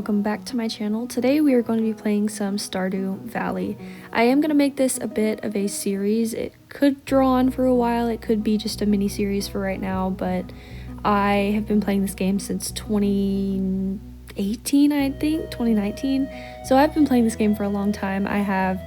welcome back to my channel. Today we are going to be playing some Stardew Valley. I am going to make this a bit of a series. It could draw on for a while, it could be just a mini series for right now, but I have been playing this game since 2018, I think, 2019. So I've been playing this game for a long time. I have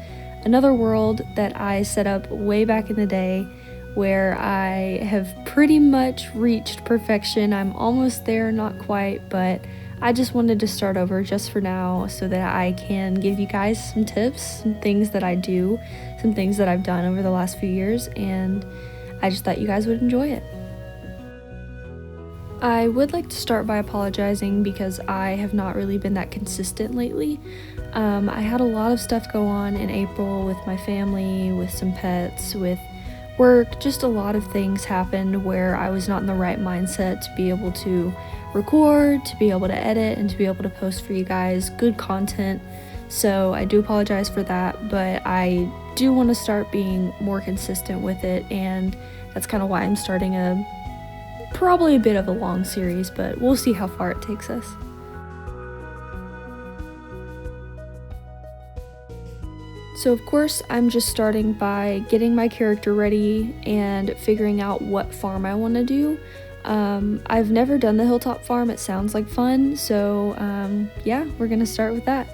another world that I set up way back in the day where I have pretty much reached perfection. I'm almost there, not quite, but I just wanted to start over just for now so that I can give you guys some tips, some things that I do, some things that I've done over the last few years, and I just thought you guys would enjoy it. I would like to start by apologizing because I have not really been that consistent lately. I had a lot of stuff go on in April with my family, with some pets, with work. Just a lot of things happened where I was not in the right mindset to be able to record, to be able to edit, and to be able to post for you guys good content. So I do apologize for that, but I do want to start being more consistent with it, and that's kind of why I'm starting probably a bit of a long series, but we'll see how far it takes us. So of course, I'm just starting by getting my character ready and figuring out what farm I want to do. I've never done the hilltop farm. It sounds like fun, so yeah, we're gonna start with that.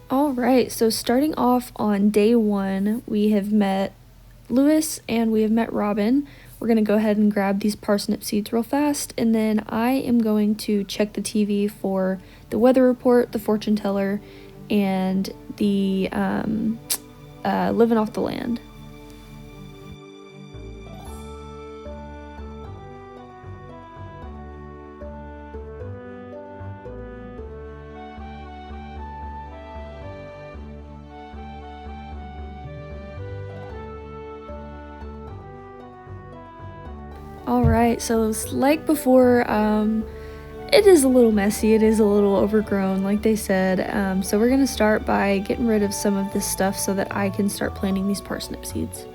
All right, so starting off on day one, we have met Lewis and we have met Robin. We're going to go ahead and grab these parsnip seeds real fast, and then I am going to check the TV for the weather report, the fortune teller, and the living off the land. Alright, so like before, it is a little messy, it is a little overgrown, like they said. So we're gonna start by getting rid of some of this stuff so that I can start planting these parsnip seeds.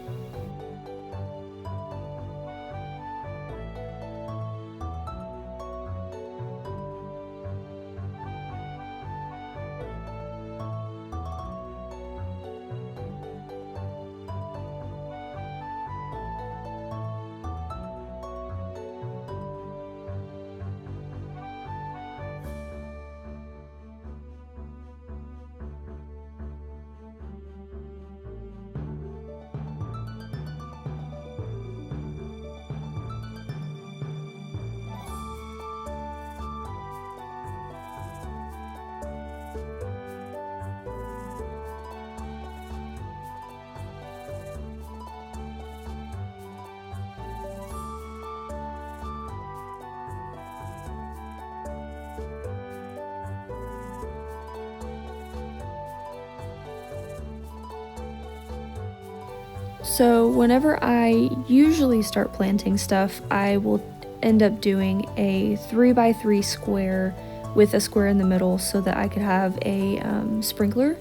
So whenever I usually start planting stuff, I will end up doing a 3x3 square with a square in the middle so that I could have a sprinkler.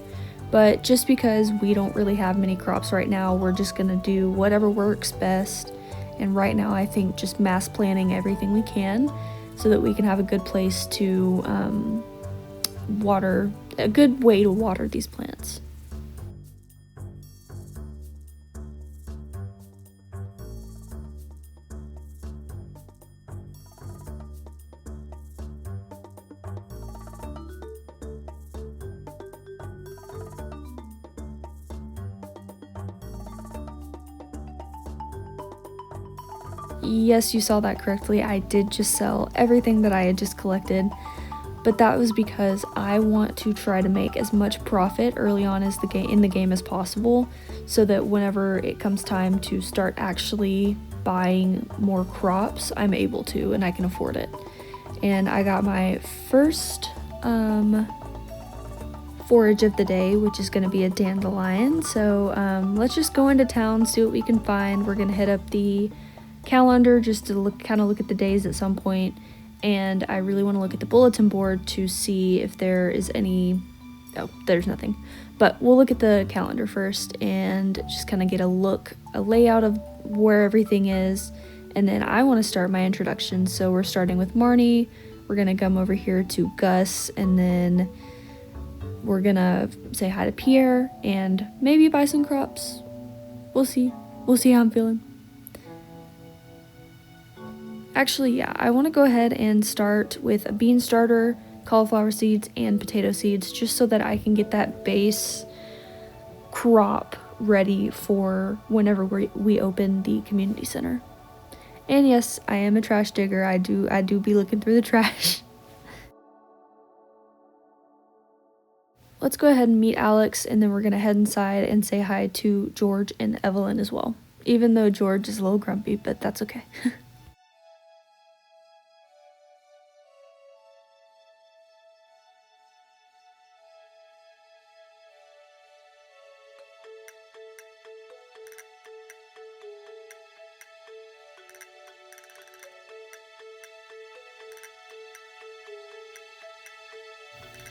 But just because we don't really have many crops right now, we're just gonna do whatever works best. And right now I think just mass planting everything we can so that we can have a good place to water, a good way to water these plants. Yes, you saw that correctly. I did just sell everything that I had just collected, but that was because I want to try to make as much profit early on as in the game as possible, so that whenever it comes time to start actually buying more crops, I'm able to and I can afford it. And I got my first forage of the day, which is going to be a dandelion. So let's just go into town, see what we can find. We're going to hit up the calendar just to look at the days at some point, and I really want to look at the bulletin board to see if there is any. Oh, there's nothing, but we'll look at the calendar first and just kind of get a layout of where everything is, and then I want to start my introduction. So we're starting with Marnie, we're gonna come over here to Gus, and then we're gonna say hi to Pierre and maybe buy some crops. We'll see how I'm feeling. Actually, yeah, I want to go ahead and start with a bean starter, cauliflower seeds, and potato seeds, just so that I can get that base crop ready for whenever we open the community center. And yes, I am a trash digger. I do be looking through the trash. Let's go ahead and meet Alex, and then we're gonna head inside and say hi to George and Evelyn as well. Even though George is a little grumpy, but that's okay.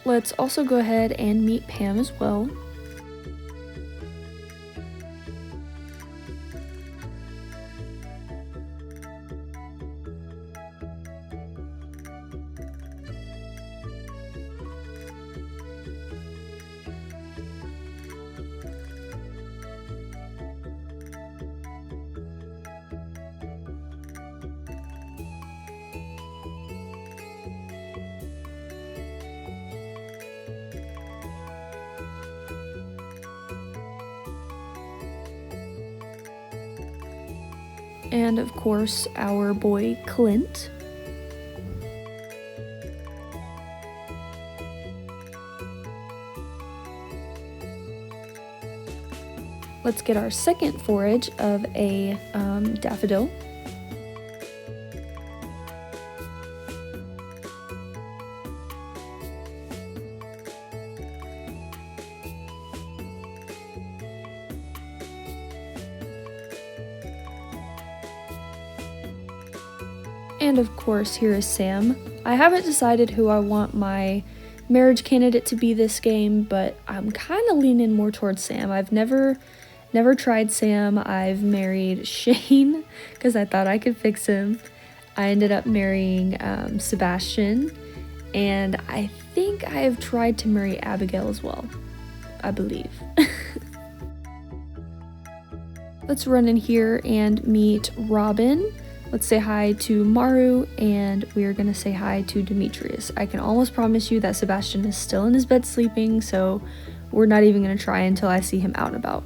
Let's also go ahead and meet Pam as well. And of course, our boy Clint. Let's get our second forage of a daffodil. And of course, here is Sam. I haven't decided who I want my marriage candidate to be this game, but I'm kind of leaning more towards Sam. I've never tried Sam. I've married Shane because I thought I could fix him. I ended up marrying Sebastian, and I think I have tried to marry Abigail as well, I believe. Let's run in here and meet Robin. Let's say hi to Maru, and we're gonna say hi to Demetrius. I can almost promise you that Sebastian is still in his bed sleeping, so we're not even gonna try until I see him out and about.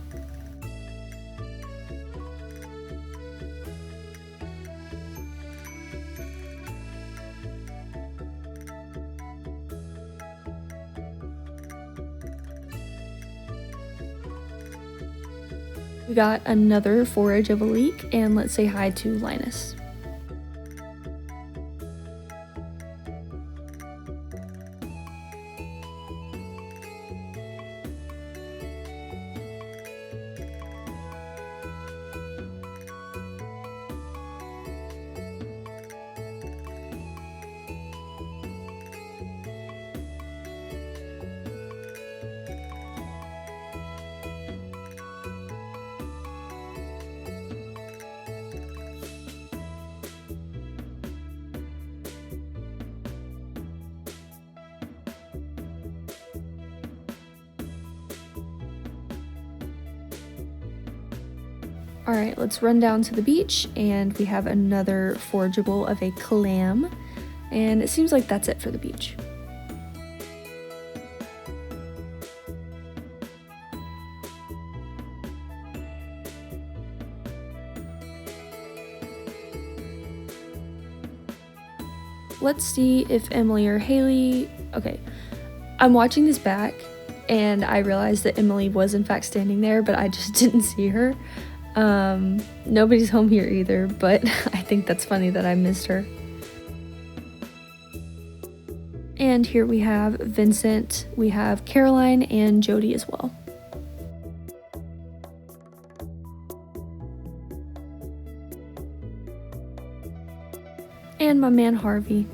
We got another forage of a leek, and let's say hi to Linus. Alright, let's run down to the beach, and we have another forageable of a clam, and it seems like that's it for the beach. Let's see if Emily or Haley... Okay, I'm watching this back, and I realized that Emily was in fact standing there, but I just didn't see her. Nobody's home here either, but I think that's funny that I missed her. And here we have Vincent, we have Caroline, and Jody as well. And my man Harvey.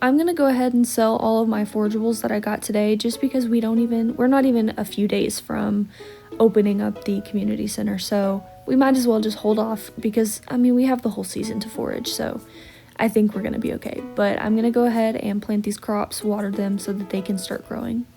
I'm gonna go ahead and sell all of my forageables that I got today just because we're not even a few days from opening up the community center, so we might as well just hold off because, I mean, we have the whole season to forage, so I think we're gonna be okay. But I'm gonna go ahead and plant these crops, water them so that they can start growing.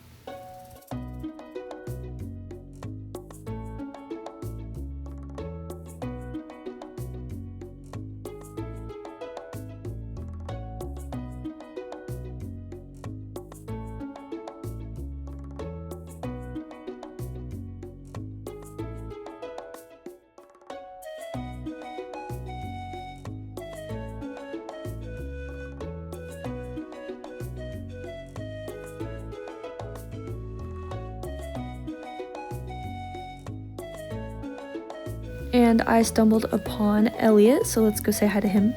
And I stumbled upon Elliot, so let's go say hi to him.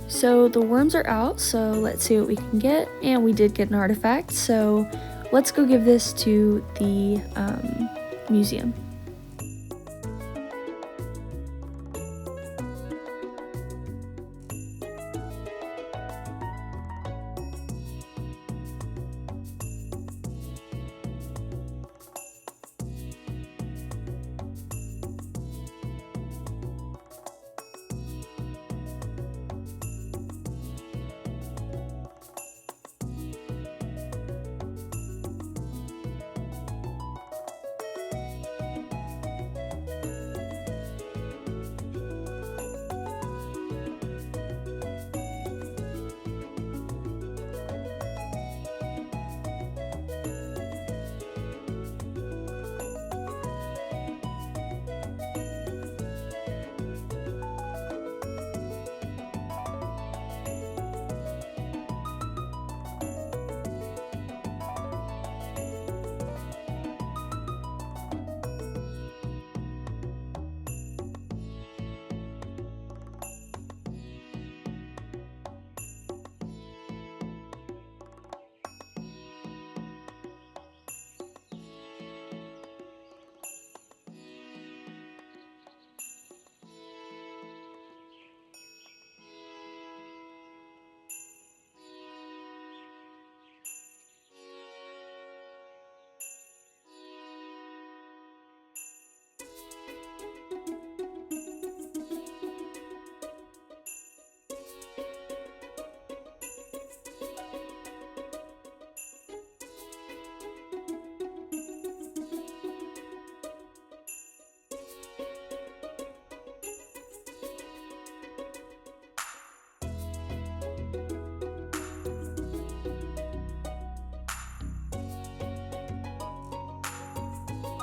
So the worms are out, so let's see what we can get. And we did get an artifact, so let's go give this to the museum.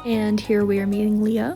And here we are meeting Leah.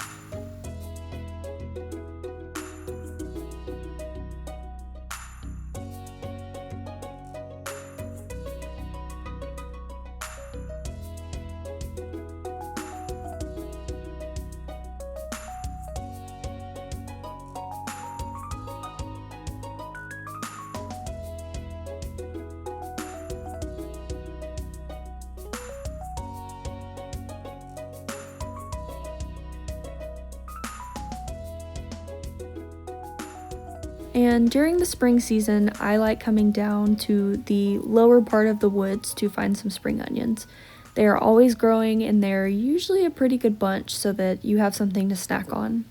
And during the spring season, I like coming down to the lower part of the woods to find some spring onions. They are always growing and they're usually a pretty good bunch so that you have something to snack on.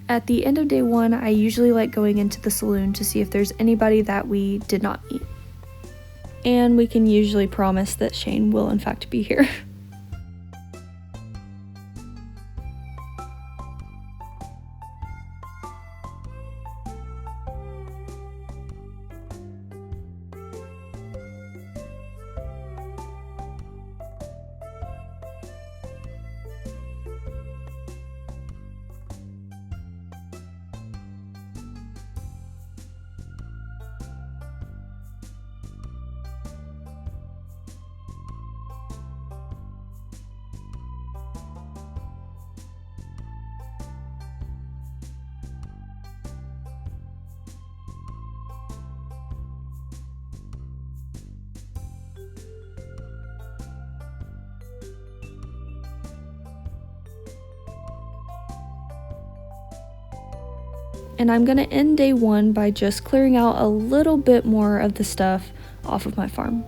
At the end of day one, I usually like going into the saloon to see if there's anybody that we did not meet. And we can usually promise that Shane will in fact be here. And I'm gonna end day one by just clearing out a little bit more of the stuff off of my farm.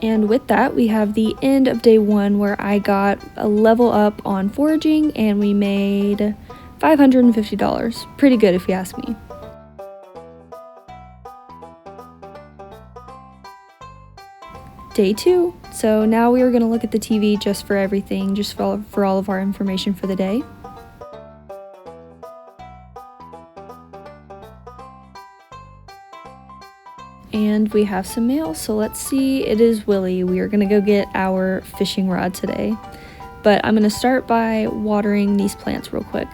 And with that, we have the end of day one where I got a level up on foraging and we made $550. Pretty good if you ask me. Day two. So now we are going to look at the TV just for everything, just for all of our information for the day. And we have some mail, so let's see. It is Willie. We are gonna go get our fishing rod today. But I'm gonna start by watering these plants real quick.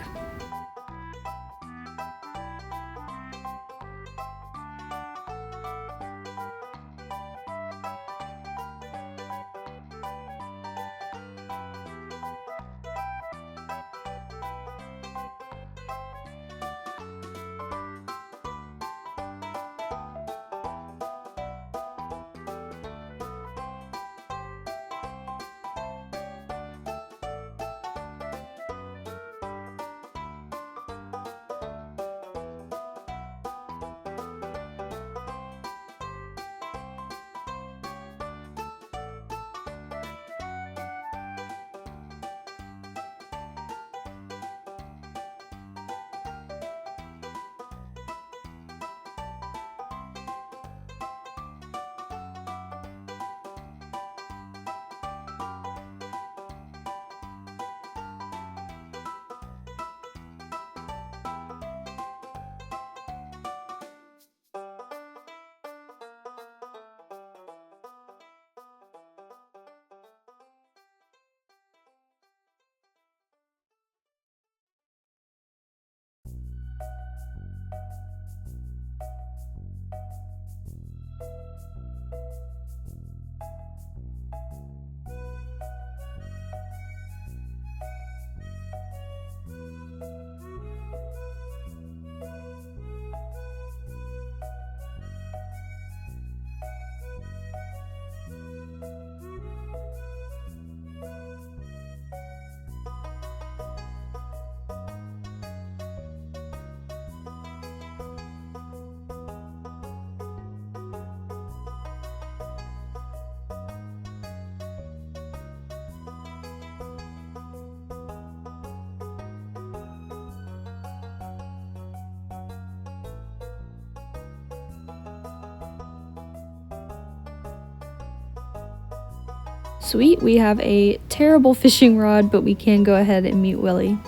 Sweet, we have a terrible fishing rod, but we can go ahead and meet Willie.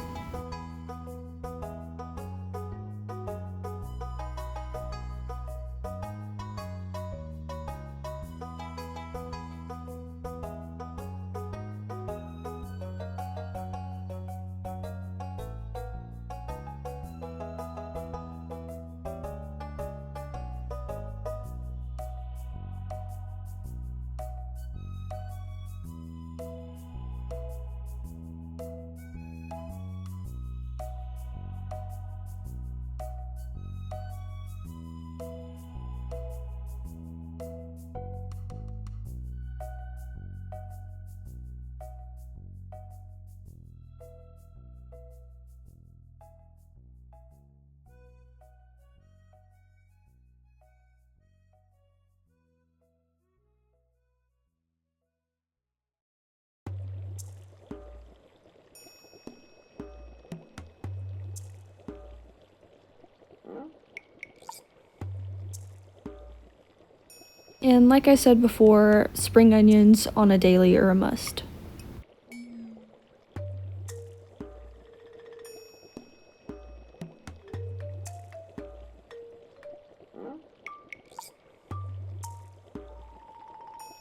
And like I said before, spring onions on a daily are a must.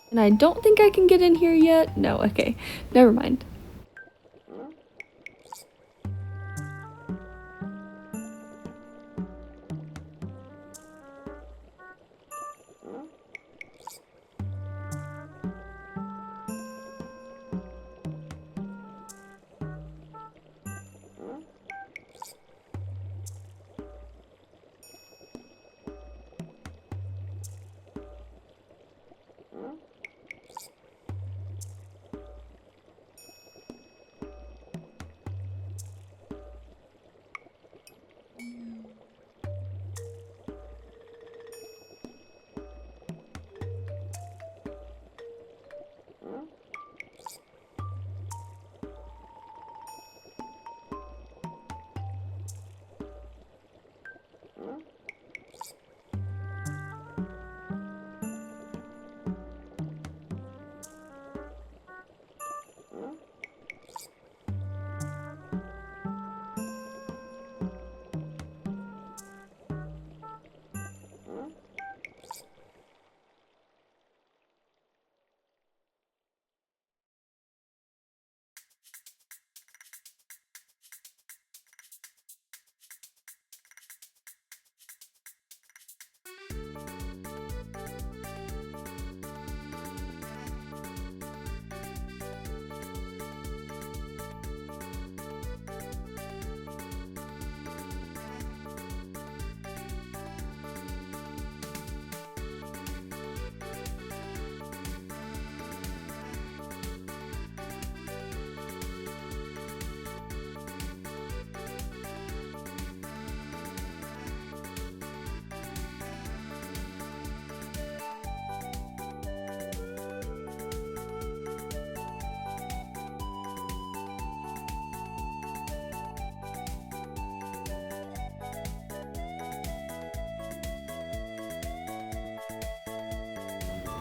And I don't think I can get in here yet. No, okay, never mind.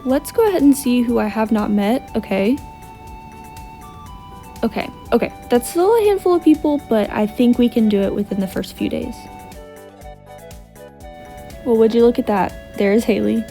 Let's go ahead and see who I have not met. Okay, that's still a handful of people, but I think we can do it within the first few days. Well, would you look at that? There's Haley.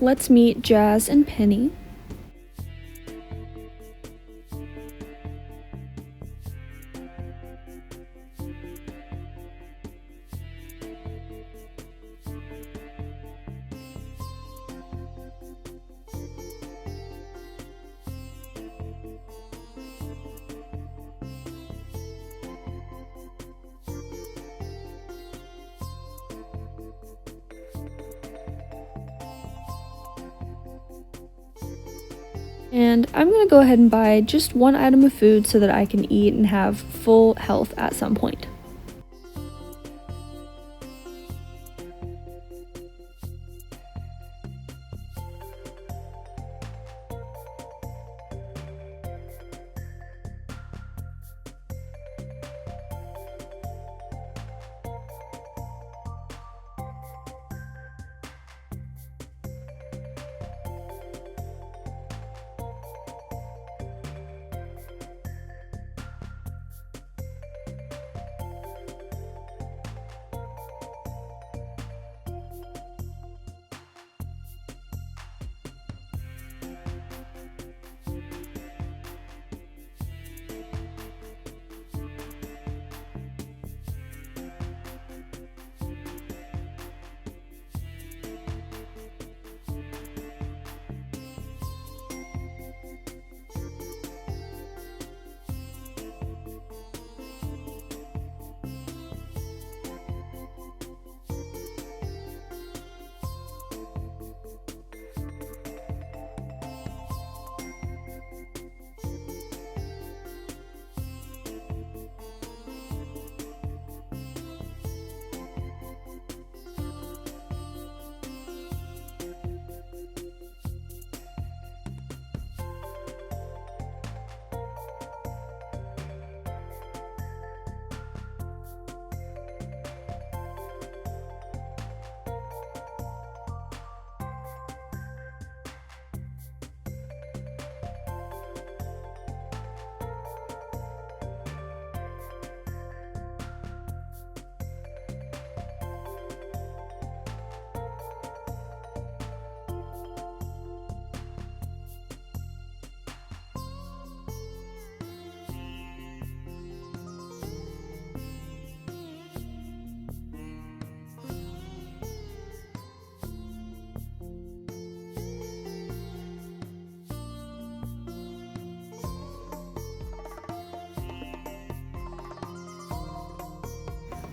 Let's meet Jazz and Penny. And I'm gonna go ahead and buy just one item of food so that I can eat and have full health at some point.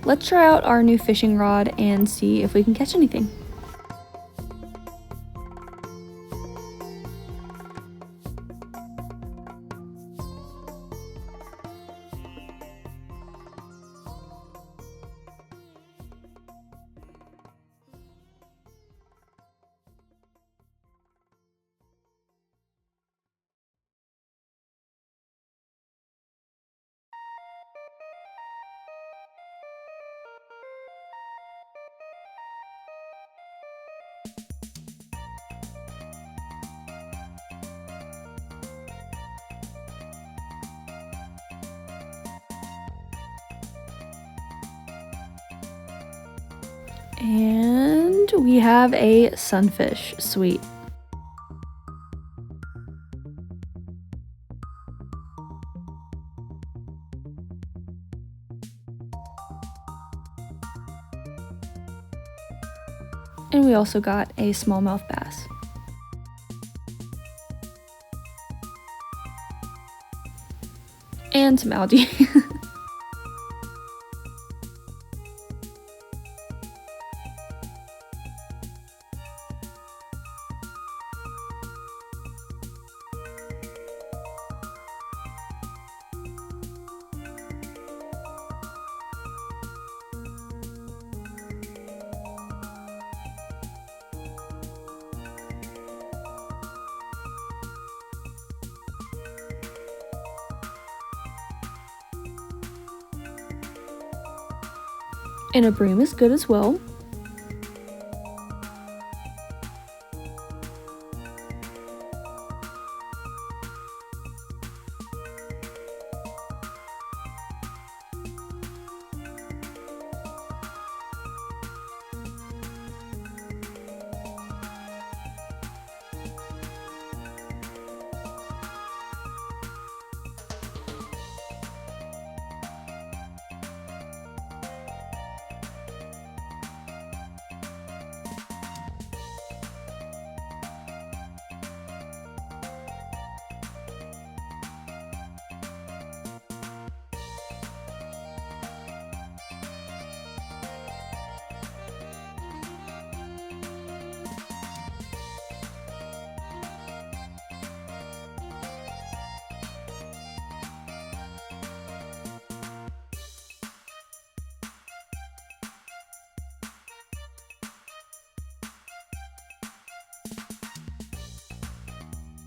Let's try out our new fishing rod and see if we can catch anything. And we have a sunfish. Sweet. And we also got a smallmouth bass. And some algae. And a broom is good as well.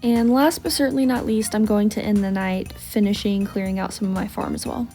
And last but certainly not least, I'm going to end the night finishing clearing out some of my farm as well.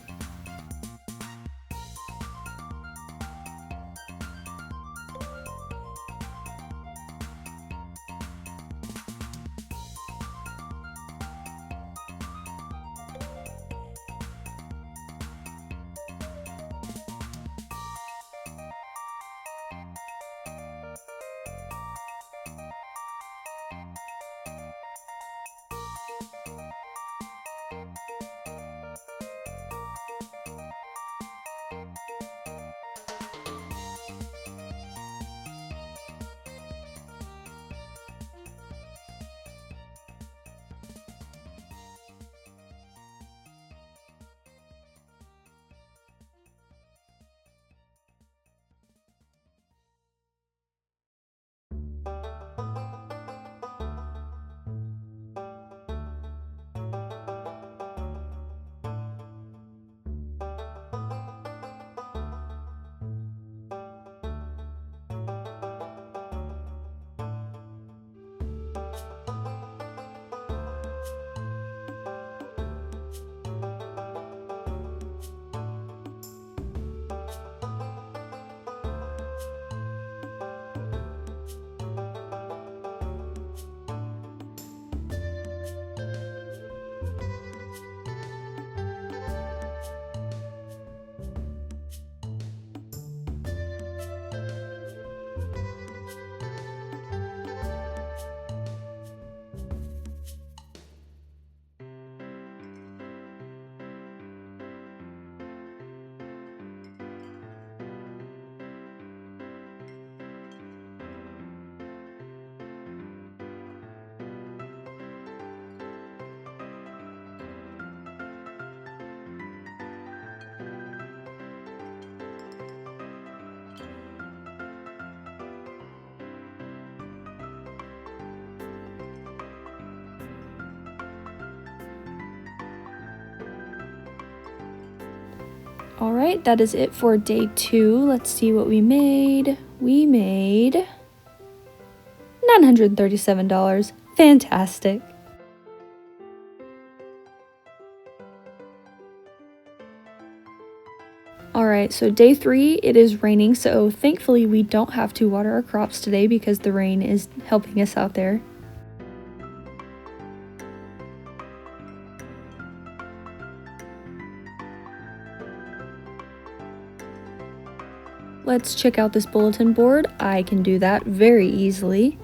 Alright, that is it for day 2. Let's see what we made. We made $937. Fantastic. Alright, so day 3, it is raining, so thankfully we don't have to water our crops today because the rain is helping us out there. Let's check out this bulletin board. I can do that very easily.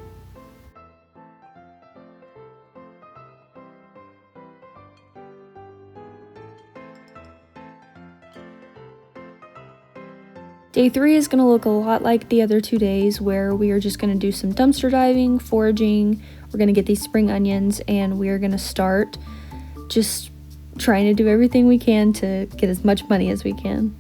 Day 3 is going to look a lot like the other 2 days where we are just going to do some dumpster diving, foraging, we're going to get these spring onions, and we are going to start just trying to do everything we can to get as much money as we can.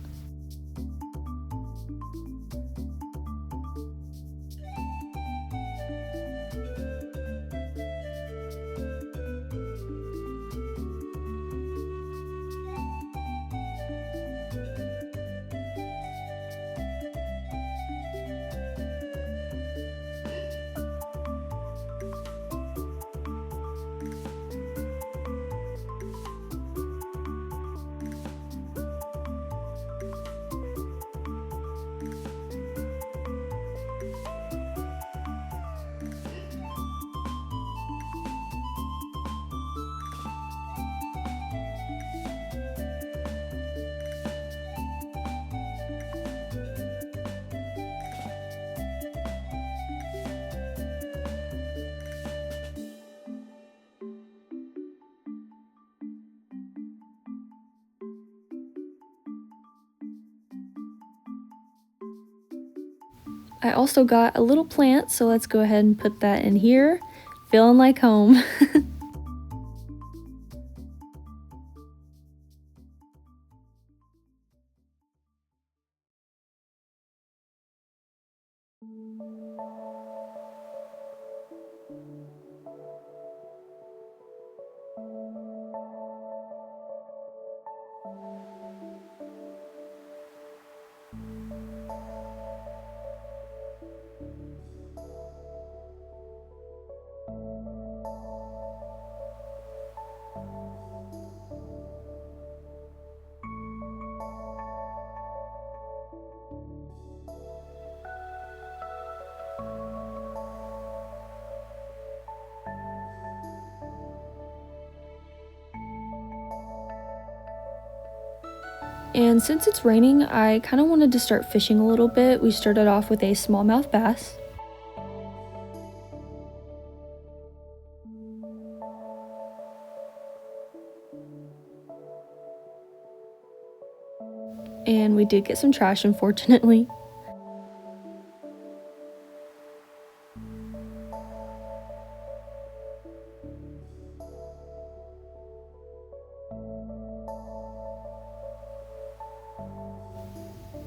I also got a little plant, so let's go ahead and put that in here. Feeling like home. And since it's raining, I kind of wanted to start fishing a little bit. We started off with a smallmouth bass. And we did get some trash, unfortunately.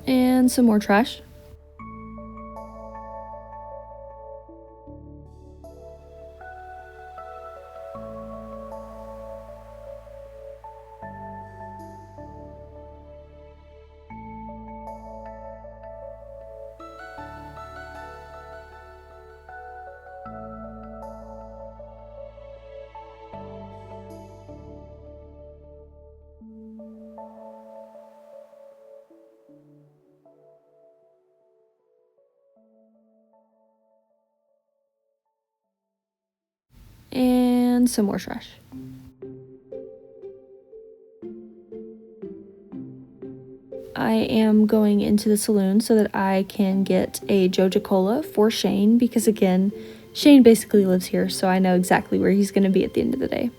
And some more trash. And some more trash. I am going into the saloon so that I can get a Joja Cola for Shane because, again, Shane basically lives here, so I know exactly where he's going to be at the end of the day.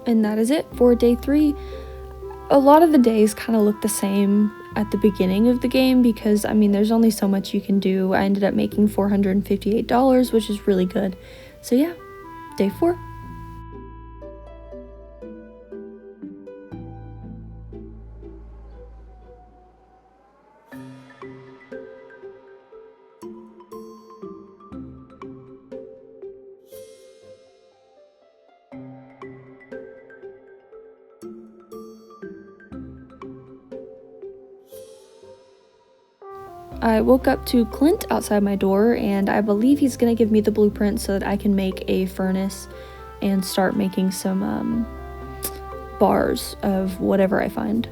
And that is it for day 3. A lot of the days kind of look the same at the beginning of the game because, I mean, there's only so much you can do. I ended up making $458, which is really good. So yeah, day 4. I woke up to Clint outside my door, and I believe he's gonna give me the blueprint so that I can make a furnace and start making some bars of whatever I find.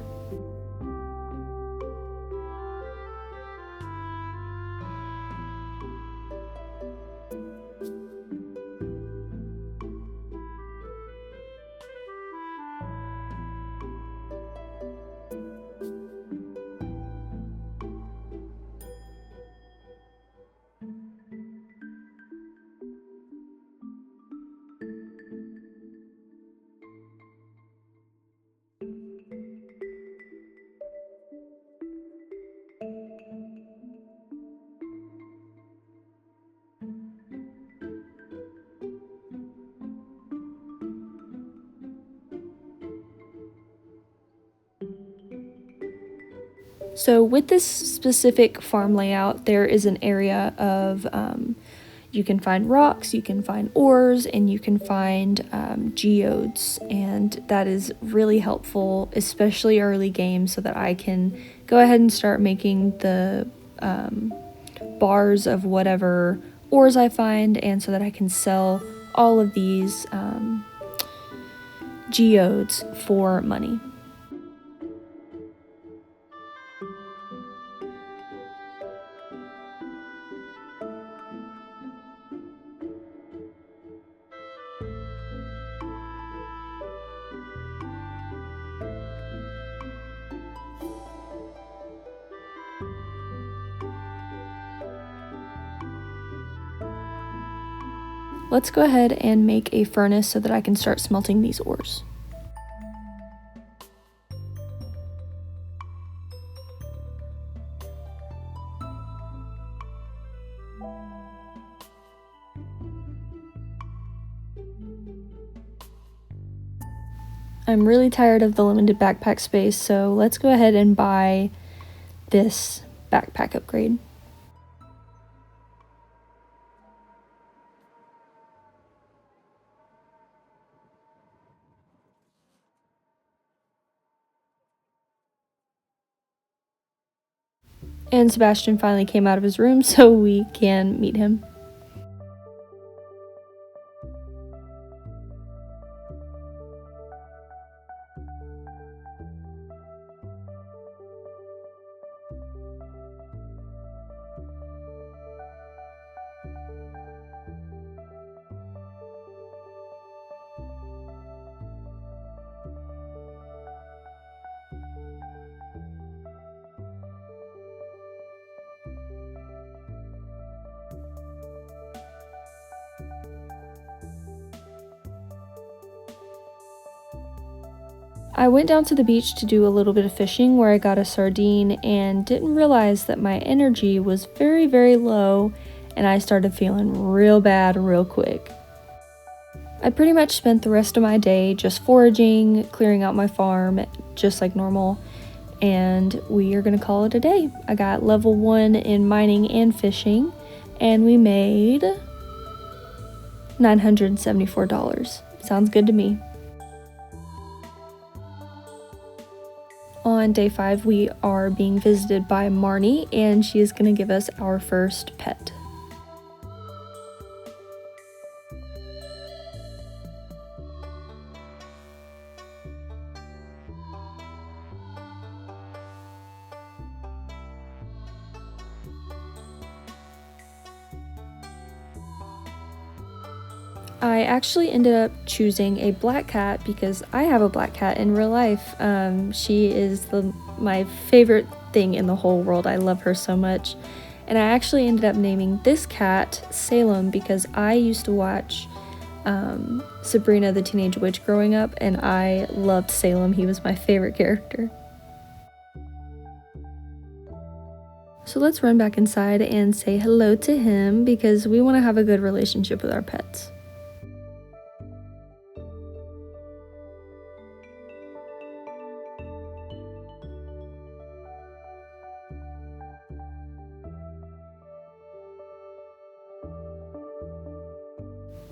So with this specific farm layout, there is an area of you can find rocks, you can find ores, and you can find geodes, and that is really helpful, especially early game, so that I can go ahead and start making the bars of whatever ores I find, and so that I can sell all of these geodes for money. Let's go ahead and make a furnace so that I can start smelting these ores. I'm really tired of the limited backpack space, so let's go ahead and buy this backpack upgrade. And Sebastian finally came out of his room so we can meet him. I went down to the beach to do a little bit of fishing where I got a sardine and didn't realize that my energy was very, very low and I started feeling real bad real quick. I pretty much spent the rest of my day just foraging, clearing out my farm, just like normal, and we are gonna call it a day. I got level 1 in mining and fishing, and we made $974. Sounds good to me. On day 5, we are being visited by Marnie, and she is gonna give us our first pet. I actually ended up choosing a black cat because I have a black cat in real life. She is my favorite thing in the whole world. I love her so much. And I actually ended up naming this cat Salem because I used to watch Sabrina the Teenage Witch growing up, and I loved Salem. He was my favorite character. So let's run back inside and say hello to him because we want to have a good relationship with our pets.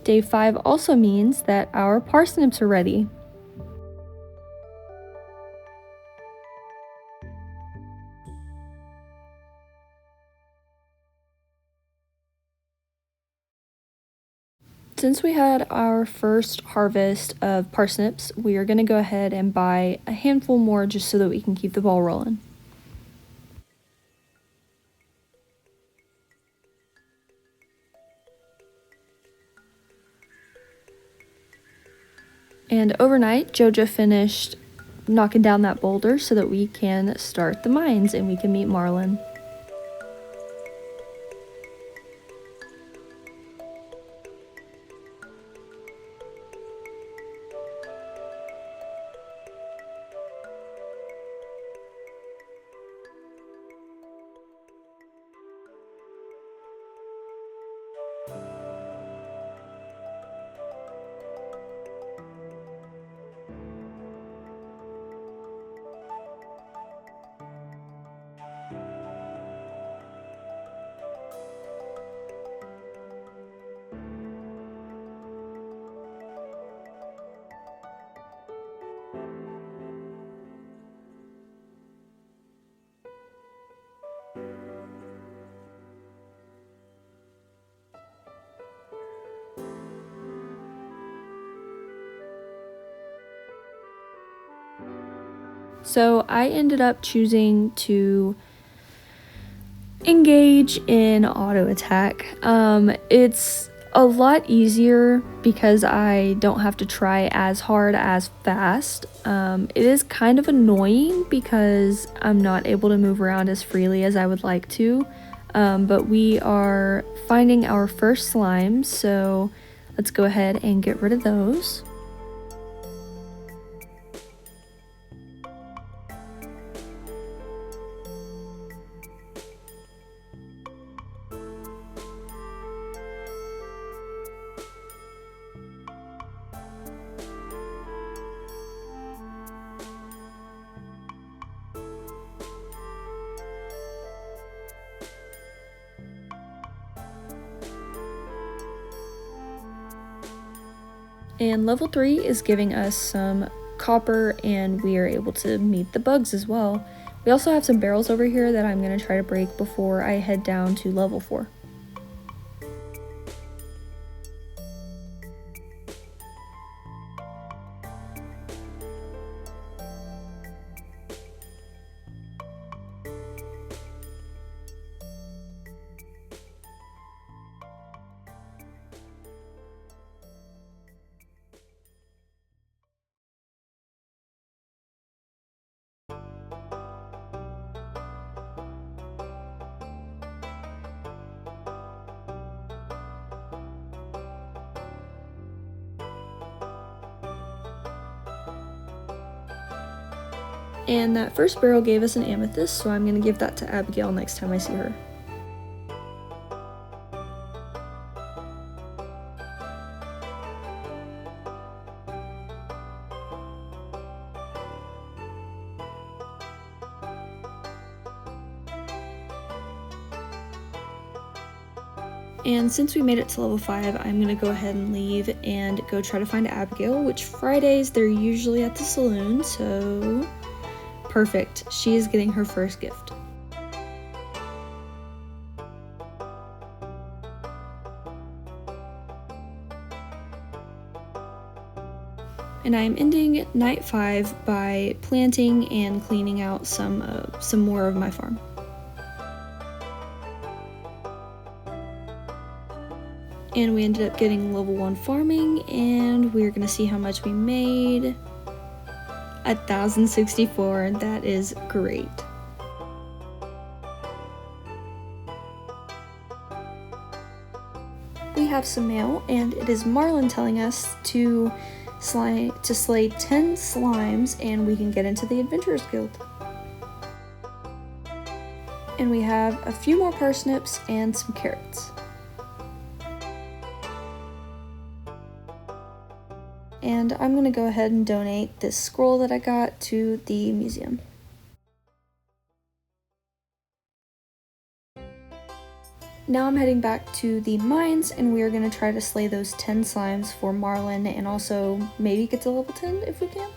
Day 5 also means that our parsnips are ready. Since we had our first harvest of parsnips, we are going to go ahead and buy a handful more just so that we can keep the ball rolling. And overnight, Jojo finished knocking down that boulder so that we can start the mines and we can meet Marlin. So I ended up choosing to engage in auto attack. It's a lot easier because I don't have to try as hard as fast. It is kind of annoying because I'm not able to move around as freely as I would like to. But we are finding our first slimes, so let's go ahead and get rid of those. And level 3 is giving us some copper, and we are able to meet the bugs as well. We also have some barrels over here that I'm going to try to break before I head down to level 4. And that first barrel gave us an amethyst, so I'm gonna give that to Abigail next time I see her. And since we made it to level 5, I'm gonna go ahead and leave and go try to find Abigail, which Fridays they're usually at the saloon, so perfect. She is getting her first gift. And I'm ending night 5 by planting and cleaning out some more of my farm. And we ended up getting level 1 farming, and we're gonna see how much we made. 1,064, and that is great. We have some mail, and it is Marlin telling us to slay 10 slimes, and we can get into the Adventurers Guild. And we have a few more parsnips and some carrots. And I'm gonna go ahead and donate this scroll that I got to the museum. Now I'm heading back to the mines, and we are gonna try to slay those 10 slimes for Marlin, and also maybe get to level 10 if we can.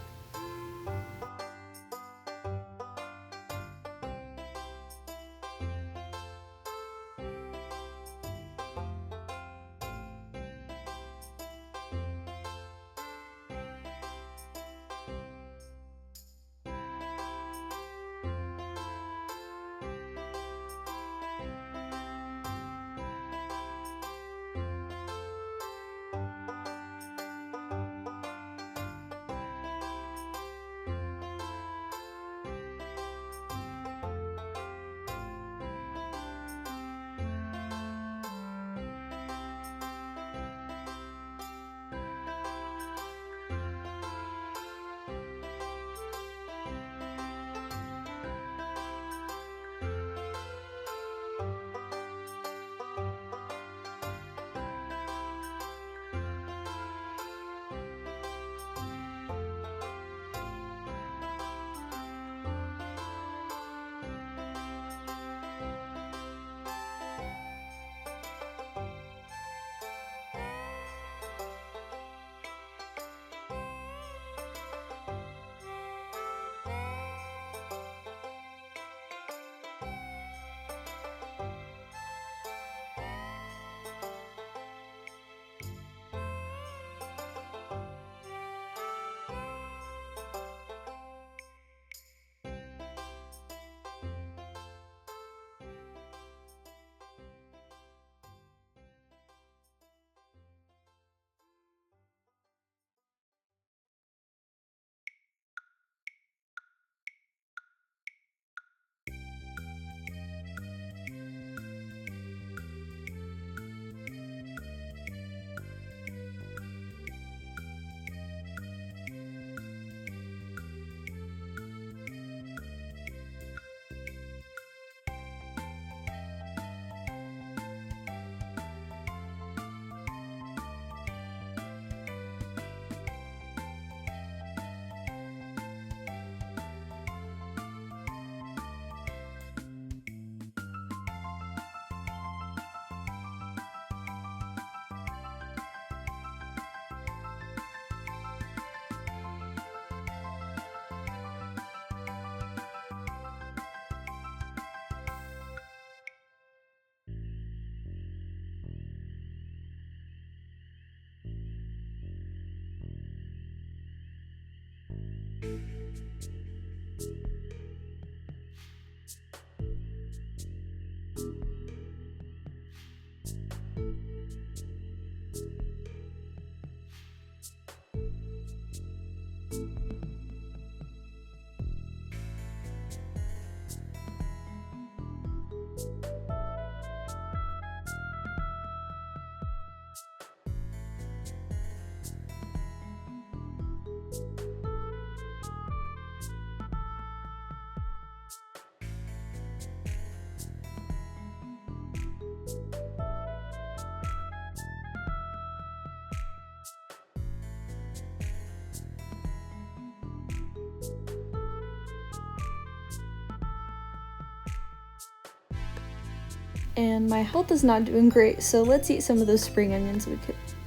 And my health is not doing great, so let's eat some of those spring onions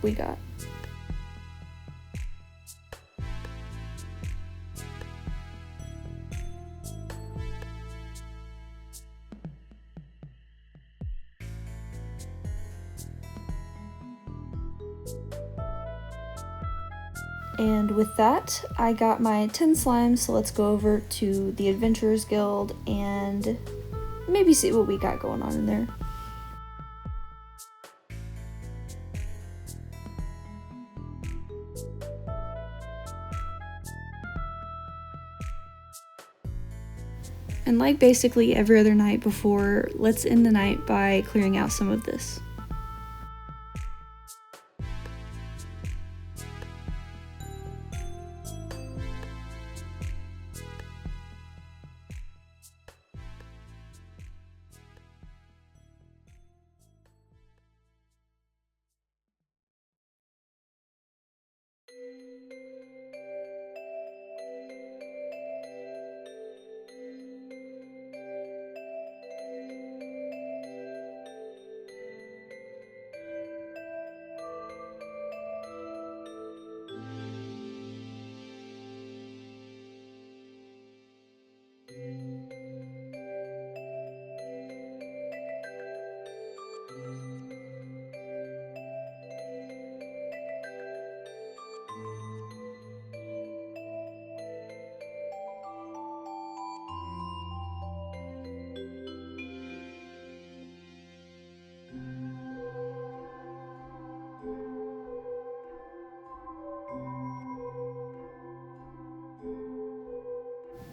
we got. And with that, I got my 10 slimes, so let's go over to the Adventurers Guild and maybe see what we got going on in there. And like basically every other night before, let's end the night by clearing out some of this.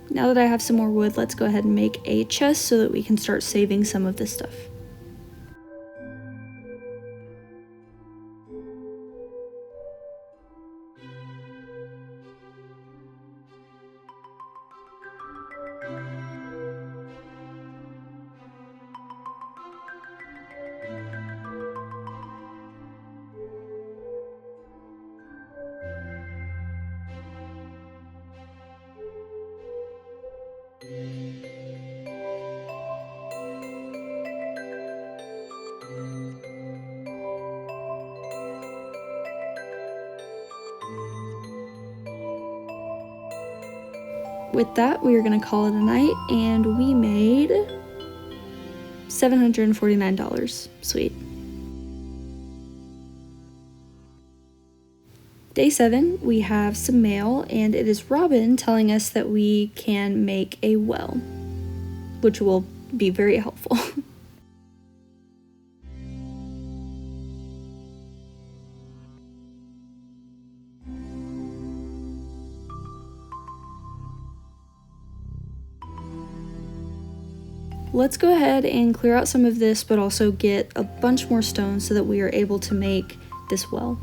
Now that I have some more wood, let's go ahead and make a chest so that we can start saving some of this stuff. With that, we are going to call it a night, and we made $749. Sweet. Day 7, we have some mail, and it is Robin telling us that we can make a well, which will be very helpful. Let's go ahead and clear out some of this, but also get a bunch more stone so that we are able to make this well.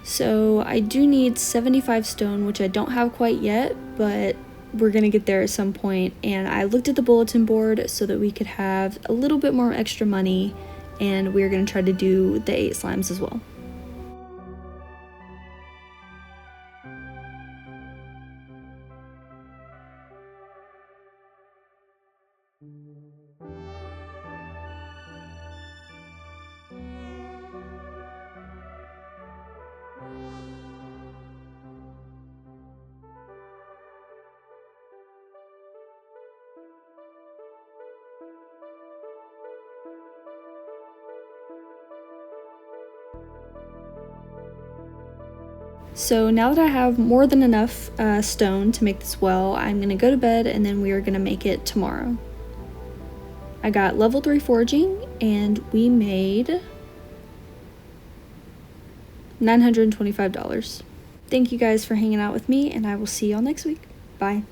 So I do need 75 stone, which I don't have quite yet, but we're gonna get there at some point. And I looked at the bulletin board so that we could have a little bit more extra money, and we're gonna try to do the 8 slimes as well. So now that I have more than enough stone to make this well, I'm gonna go to bed and then we are gonna make it tomorrow. I got level 3 foraging and we made $925. Thank you guys for hanging out with me, and I will see y'all next week. Bye.